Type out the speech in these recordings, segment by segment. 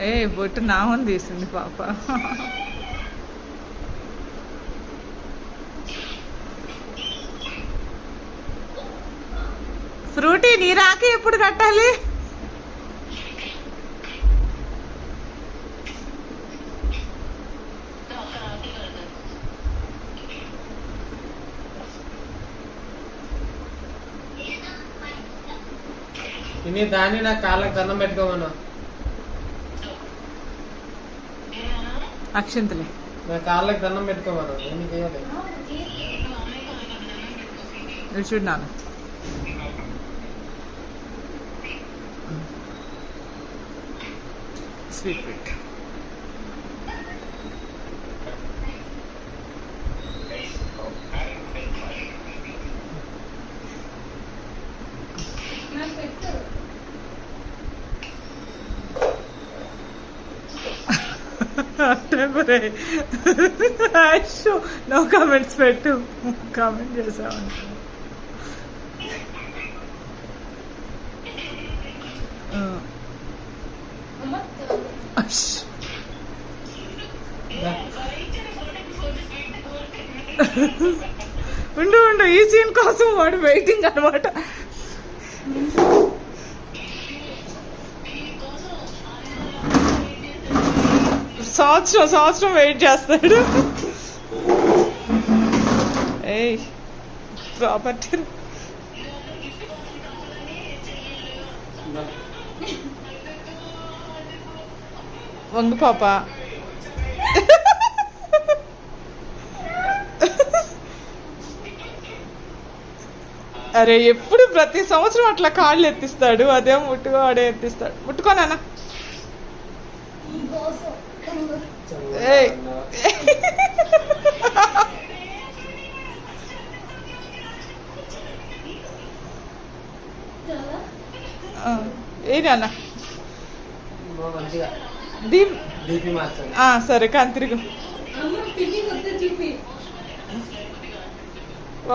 ఏ బొట్టు నామని తీసింది పాప. ఫ్రూటీ నీ రాకి ఎప్పుడు కట్టాలి? ఇన్ని దాన్ని నా కాళ్ళకి దండం పెట్టుకోమన్నా. అక్షంతలే నా కాళ్ళకి దండం పెట్టుకోమన్నా. ఏమి చేయాలి? చూడు నాన్న. స్వీట్ పెట్టు. నో కామెంట్స్ పెట్టు. కామెంట్ చేసావంట. ఉండు ఉండు, ఈ సీన్ కోసం వాడు వెయిటింగ్ అనమాట. సంవత్సరం వెయిట్ చేస్తాడు. ఏయ్ ప్రాపర్టీ వంగు పాప. అరే ఎప్పుడు ప్రతి సంవత్సరం అట్లా కాళ్ళు ఎత్తిస్తాడు. అదే ముట్టుకో, వాడే ఎత్తిస్తాడు. ముట్టుకోనా? ఏ నాన్న సరే కానీ తిరుగు.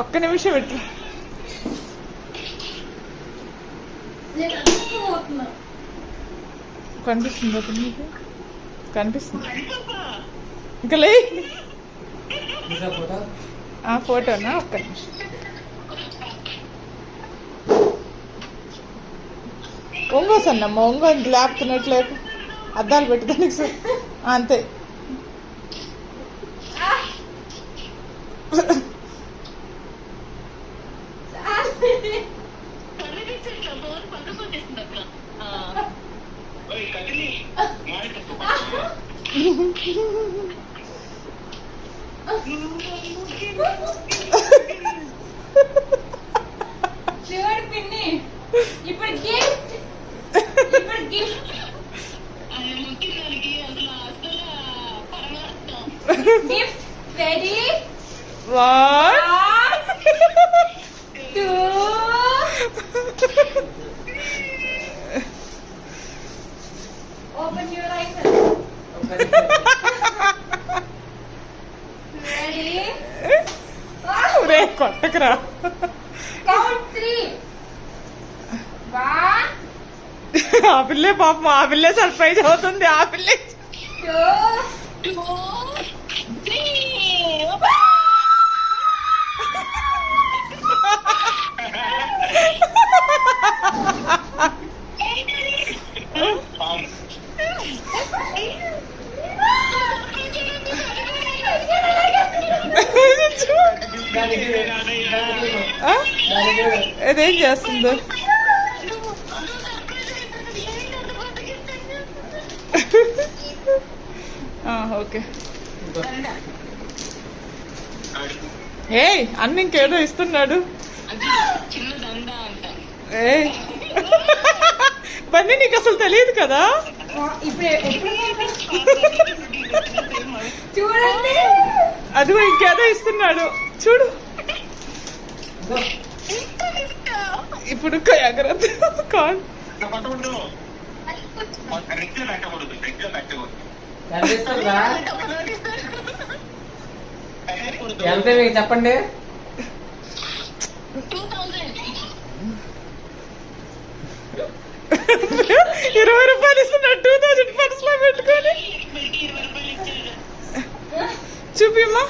ఒక్క నిమిషం ఇట్లా కనిపిస్తుంది. అప్పుడు నీకు కనిపిస్తుంది ఇంకా లే. ఫోటోనా? ఒక్క నిమిషం. ఒంగోసన్నమ్మ, ఒంగోని లేపుతున్నట్లేదు. అద్దాలు పెట్టుకోనికి సార్ అంతే. ఇప్పుడు gift ready. 1 2 open your eyes. Ready? రే కొట్టకరా. Count 3. 1 ఆ పిల్లే పాపం, ఆ పిల్లే సర్ప్రైజ్ అవుతుంది. ఆ పిల్లే 2 3. ఇదేం చేస్తుందో. ఓకే. ఏ అన్న ఇంకేదో ఇస్తున్నాడు. ఏ బన్నీ నీకు అసలు తెలియదు కదా. చూడండి, అదిగో ఇంకేదో ఇస్తున్నాడు చూడు. ఇప్పుడు ఎగరద్దు కాదు. ఎంత మీకు చెప్పండి. ₹20 ఇస్తున్నాడు 2000 పర్స్ లో పెట్టుకొని. చూపిమ్మా.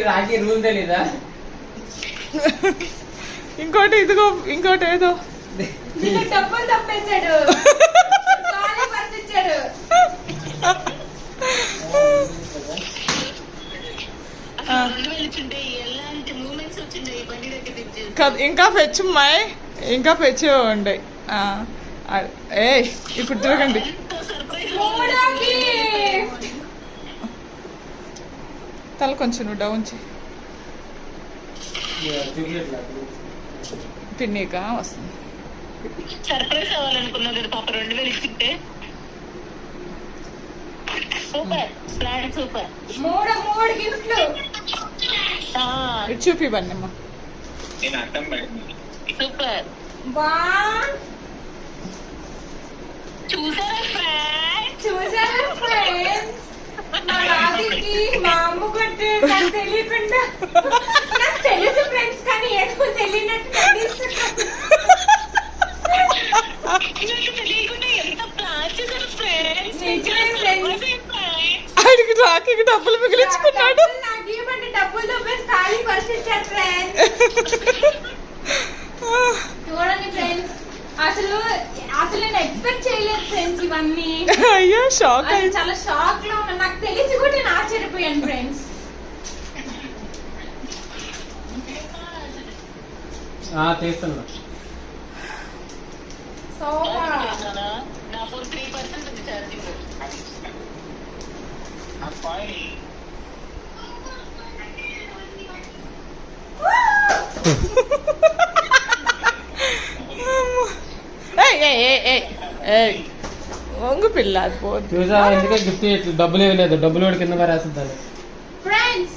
రాకి రూల్ తెలీదా? ఇంకోటి ఇదిగో, ఇంకోటి ఏదో నీకు డబ్బులు తప్పేశాడు. ఖాళీ పర్స్ ఇచ్చాడు. ఇంకా పెచ్చుమ్మాయి, ఇంకా పెచ్చు ఉండయి. ఏ ఇప్పుడు తిరగండి. మూడో gift. తల కొంచెం నువ్వు డౌన్ చేయి. పిన్నీకా వస్తుంది. సర్ప్రైజ్ అవ్వాలనుకున్నాను పాప 2000 ఇచ్చింటే. Super plan super. మూడు గిఫ్ట్లు. ఇటు చూపి బన్నమ్మ. సూపర్. బా చూసారా ఫ్రెండ్స్, మా రాజుకి మా అమ్మ కొట్టే నాకు తెలియకుండా. నాకు తెలుసు ఫ్రెండ్స్, కానీ ఏదో తెలియనట్టు నటిస్తున్నాను. తెలియకుండా ఎంత ప్లాన్ చేశారు ఫ్రెండ్స్. నిజమే ఫ్రెండ్స్. ఆయనకి రాఖీకి డబ్బులు మిగిలించుకున్నాడు. నాకు ఇవ్వండి డబ్బులు తప్పేసి ఖాళీ పర్స్ ఇచ్చారు ఫ్రెండ్స్. చూడండి ఫ్రెండ్స్, అసలు నేను ఎక్స్పెక్ట్ చేయలేదు ఫ్రెండ్స్ ఇవన్నీ. అయ్యో షాక్ అది చాలా షాక్ లో ఉన్నా. నాకు తెలిసి కూడా నేను ఆశ్చర్యపోయాను ఫ్రెండ్స్. చేస్తున్నా. సో నా ఫోన్ 3% ఉంది ఛార్జింగ్. వంగు పిల్ల అది పోదు. చూసా ఎందుకే గిఫ్ట్ చేయట్లేదు, డబ్బులు ఏమి లేదు, డబ్బులు కూడా కింద పారేస్తుంటాను. Friends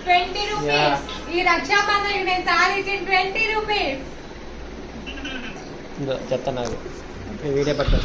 20 rupees. ఈ రక్షాబంధన్ నేను తాగిచ్చిన 20 రూపీస్. చెప్తాను, వీడియో పట్టుకో.